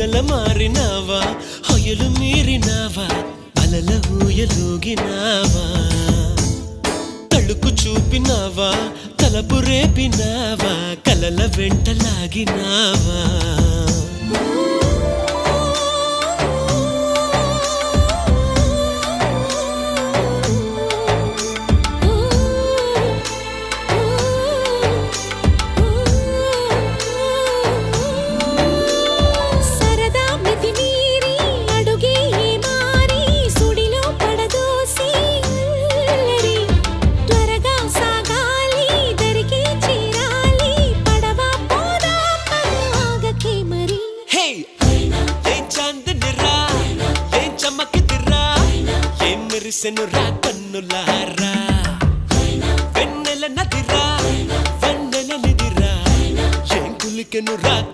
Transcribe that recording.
పగల మారినావా హొయలు మీరినావా అలల ఊయలూగినావా తళుకు చూపినావా తలపు రేపినావా కలల వెంటలాగినావా మెరిసెనురా కన్నులారా వెన్నెల నదిరా వెన్నెల నిదిరా ఏం కులికెనురా